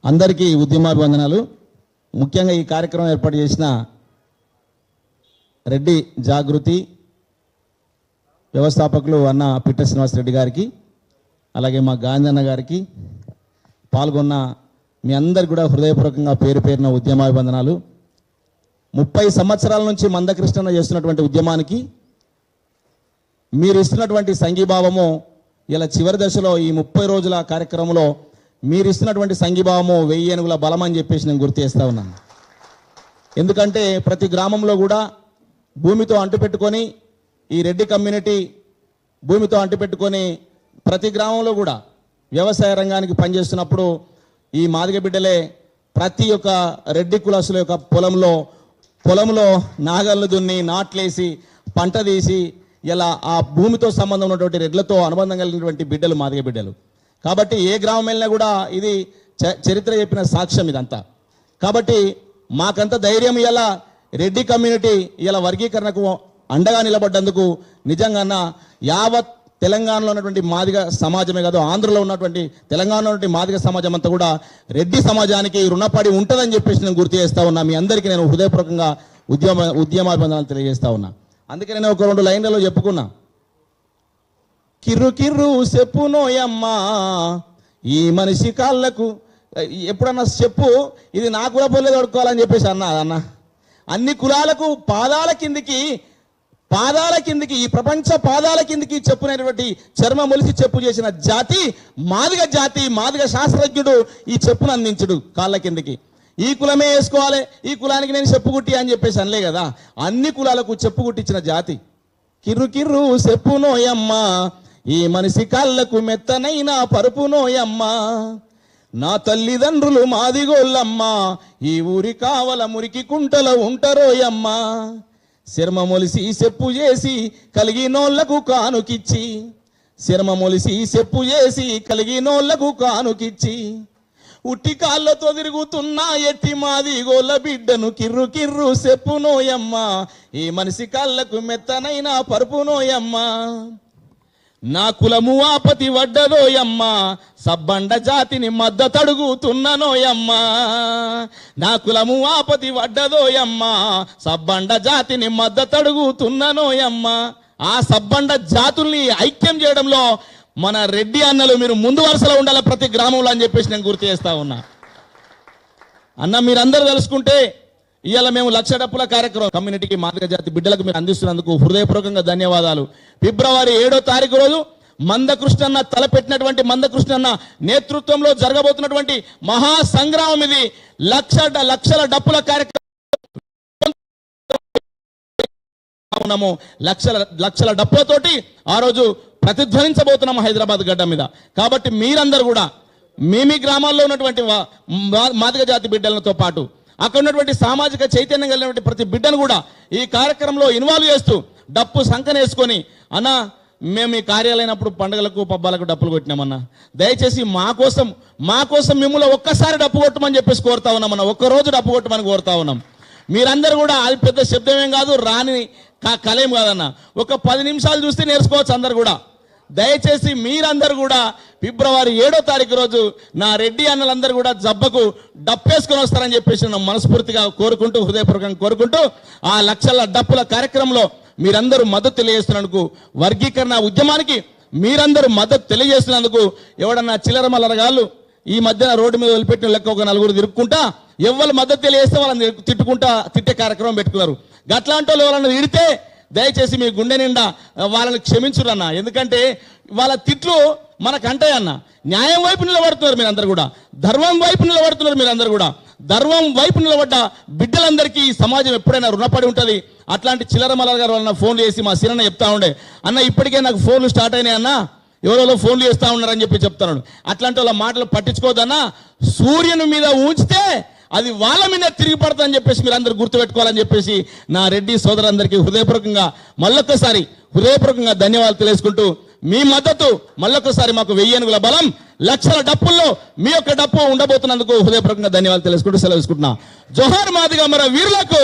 అందరికీ ఉద్యమాభివందనాలు. ముఖ్యంగా ఈ కార్యక్రమం ఏర్పాటు చేసిన రెడ్డి జాగృతి వ్యవస్థాపకులు అన్న పిట్ట శ్రీనివాసరెడ్డి గారికి, అలాగే మా గాంధన్న గారికి, పాల్గొన్న మీ అందరికి కూడా హృదయపూర్వకంగా పేరు పేరున ఉద్యమాభివందనాలు. 30 సంవత్సరాల నుంచి మందకృష్ణ చేస్తున్నటువంటి ఉద్యమానికి మీరు ఇస్తున్నటువంటి సంఘీభావము ఇలా చివరి దశలో ఈ 30 రోజుల కార్యక్రమంలో మీరు ఇస్తున్నటువంటి సంఘీభావము 1000 ఏనుగుల బలం అని చెప్పేసి నేను గుర్తు చేస్తా ఉన్నాను. ఎందుకంటే ప్రతి గ్రామంలో కూడా భూమితో అంటుపెట్టుకొని ఈ రెడ్డి కమ్యూనిటీ భూమితో అంటుపెట్టుకొని ప్రతి గ్రామంలో కూడా వ్యవసాయ రంగానికి పనిచేస్తున్నప్పుడు ఈ మాదిగ బిడ్డలే ప్రతి ఒక్క రెడ్డి కులస్తుల యొక్క పొలంలో నాగళ్ళు దున్ని నాట్లేసి పంట తీసి ఇలా ఆ భూమితో సంబంధం ఉన్నటువంటి రెడ్లతో అనుబంధం కలిగినటువంటి బిడ్డలు మాదిగ బిడ్డలు. కాబట్టి ఏ గ్రామం వెళ్ళినా కూడా ఇది చరిత్ర చెప్పిన సాక్ష్యం ఇదంతా. కాబట్టి మాకంత ధైర్యం ఇలా రెడ్డి కమ్యూనిటీ ఇలా వర్గీకరణకు అండగా నిలబడ్డందుకు నిజంగా యావత్ తెలంగాణలో ఉన్నటువంటి మాదిగ సమాజమే కాదు, ఆంధ్రలో ఉన్నటువంటి తెలంగాణలో ఉన్నటువంటి మాదిగ సమాజం అంతా కూడా రెడ్డి సమాజానికి రుణపడి ఉంటుందని చెప్పేసి నేను గుర్తు చేస్తా ఉన్నా. మీ అందరికీ నేను హృదయపూర్వకంగా ఉద్యమాభివందనాలు తెలియజేస్తా ఉన్నా. అందుకే నేను ఒక 2 లైన్లలో చెప్పుకున్నా. కిర్రు కిర్రు చెప్పునోయమ్మా ఈ మనిషి కాళ్ళకు, ఎప్పుడన్నా చెప్పు ఇది నా కుల పొల్లే దొడుకోవాలని చెప్పేసి అన్న అన్ని కులాలకు పాదాల కిందికి ఈ ప్రపంచ పాదాల కిందికి చెప్పునటువంటి చర్మ మొలిసి చెప్పు చేసిన జాతి మాదిగ జాతి. మాదిగ శాస్త్రజ్ఞుడు ఈ చెప్పును అందించుడు కాళ్ళ కిందికి. ఈ కులమే వేసుకోవాలి, ఈ కులానికి నేను చెప్పు కుట్టి అని చెప్పేసి అనలే కదా, అన్ని కులాలకు చెప్పు కుట్టించిన జాతి. కిర్రు కిర్రు చెప్పునోయమ్మా ఈ మనిషి కాళ్ళకు మెత్తనైనా పరుపునోయమ్మా, నా తల్లిదండ్రులు మాదిగోళ్ళమ్మా ఈ ఊరి కావల మురికి కుంటల ఉంటారోయమ్మా, శర్మ మొలిసి చెప్పు చేసి కలిగినోళ్లకు కానుకిచ్చి, శర్మ మొలిసి చెప్పు చేసి కలిగినోళ్లకు కానుకిచ్చి, ఉట్టి కాళ్ళతో తిరుగుతున్నా ఎట్టి మాది గోళ్ళ బిడ్డను కిర్రు కిర్రు చెప్పునోయమ్మా ఈ మనిషి కాళ్ళకు మెత్తనైనా పరుపునోయమ్మా, నా కులము ఆపతి వడ్డదోయమ్మా సబ్బండ జాతిని మద్దతడుగుతున్ననోయమ్మా, నా కులము ఆపతి వడ్డదోయమ్మా సబ్బండ జాతిని మద్దతడుగుతున్ననోయమ్మా. ఆ సబ్బండ జాతుల్ని ఐక్యం చేయడంలో మన రెడ్డి అన్నలు మీరు ముందు వరుసలో ఉండాలి ప్రతి గ్రామంలో అని చెప్పేసి నేను గుర్తు చేస్తా ఉన్నా. అన్న మీరందరూ తెలుసుకుంటే ఇవాళ మేము 1,00,000 డప్పుల కార్యక్రమం కమ్యూనిటీకి మాదిగ జాతి బిడ్డలకు మీరు అందిస్తున్నందుకు హృదయపూర్వకంగా ధన్యవాదాలు. ఫిబ్రవరి 7వ తారీఖు రోజు మందకృష్ణన్న తలపెట్టినటువంటి మందకృష్ణన్న నేతృత్వంలో జరగబోతున్నటువంటి మహా సంగ్రామం ఇది. లక్షల డప్పుల కార్యక్రమం, లక్షల డప్పులతోటి ఆ రోజు ప్రతిధ్వనించబోతున్నాము హైదరాబాద్ గడ్డ మీద. కాబట్టి మీరందరూ కూడా మీ గ్రామాల్లో ఉన్నటువంటి మాదిగ జాతి బిడ్డలతో పాటు అక్కడ ఉన్నటువంటి సామాజిక చైతన్యం కలిగినటువంటి ప్రతి బిడ్డను కూడా ఈ కార్యక్రమంలో ఇన్వాల్వ్ చేస్తూ డప్పు సంకనేసుకొని అన్న మేము ఈ కార్యాలైనప్పుడు పండుగలకు పబ్బాలకు డప్పులు కొట్టినామన్నా, దయచేసి మా కోసం మిమ్మల్ని ఒక్కసారి డప్పు కొట్టమని చెప్పేసి కోరుతా ఉన్నామన్నా, ఒక్కరోజు డప్పు కొట్టమని కోరుతా ఉన్నాం. మీరందరూ కూడా అది పెద్ద శబ్దమేం కాదు, రాని కలేం కాదన్న, ఒక 10 నిమిషాలు చూస్తే నేర్చుకోవచ్చు అందరు కూడా. దయచేసి మీరందరూ కూడా ఫిబ్రవరి 7వ తారీఖు రోజు నా రెడ్డి అన్నలందరూ కూడా జబ్బకు డప్పేసుకొని వస్తారని చెప్పేసి నేను మనస్ఫూర్తిగా కోరుకుంటూ హృదయపూర్వకంగా కోరుకుంటూ ఆ లక్షల డప్పుల కార్యక్రమంలో మీరందరూ మద్దతు తెలియజేస్తున్నందుకు, వర్గీకరణ ఉద్యమానికి మీరందరూ మద్దతు తెలియజేస్తున్నందుకు, ఎవడన్నా చిల్లర మల్లరగాళ్ళు ఈ మధ్యన రోడ్డు మీద వదిలిపెట్టిన లెక్క ఒక 4 తిరుక్కుంటా ఎవరు మద్దతు తెలియజేస్తే వాళ్ళని తిట్టే కార్యక్రమం పెట్టుకున్నారు. గట్లాంటి వాళ్ళు ఎవరన్నా తిడితే దయచేసి మీ గుండె నిండా వాళ్ళని క్షమించురన్న. ఎందుకంటే వాళ్ళ తిట్లు మనకంటాయి అన్న. న్యాయం వైపు నిలబడుతున్నారు మీరందరూ కూడా, ధర్మం వైపు నిలబడుతున్నారు మీరందరూ కూడా. ధర్మం వైపు నిలబడ్డ బిడ్డలందరికీ ఈ సమాజం ఎప్పుడైనా రుణపడి ఉంటుంది. అట్లాంటి చిల్లర మల్లర గారు వాళ్ళ ఫోన్లు చేసి మా సిరన్న చెప్తా ఉండే, అన్న ఇప్పటికే నాకు ఫోన్లు స్టార్ట్ అయినాయి అన్న, ఎవరో ఫోన్లు చేస్తూ ఉన్నారని చెప్పి చెప్తాను. అట్లాంటి వాళ్ళ మాటలు పట్టించుకోవద్దన్నా. సూర్యుని మీద ఉంచితే అది వాళ్ళ మీద తిరిగి పడతాదని చెప్పేసి మీరు అందరూ గుర్తుపెట్టుకోవాలని చెప్పేసి నా రెడ్డి సోదరులందరికీ హృదయపూర్వకంగా మళ్ళొక్కసారి హృదయపూర్వకంగా ధన్యవాదాలు తెలియజేసుకుంటూ, మీ మద్దతు మళ్ళొక్కసారి మాకు 1000 ఏనుగుల బలం, లక్షల డప్పుల్లో మీ యొక్క డప్పు ఉండబోతున్నందుకు హృదయపూర్వకంగా ధన్యవాదాలు తెలుసుకుంటూ సెలవు తీసుకుంటున్నా. జోహార్ మాదిగ మన వీరులకు,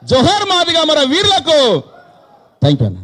జోహార్ మాదిగ మన వీరులకు. థ్యాంక్ యూ అన్న.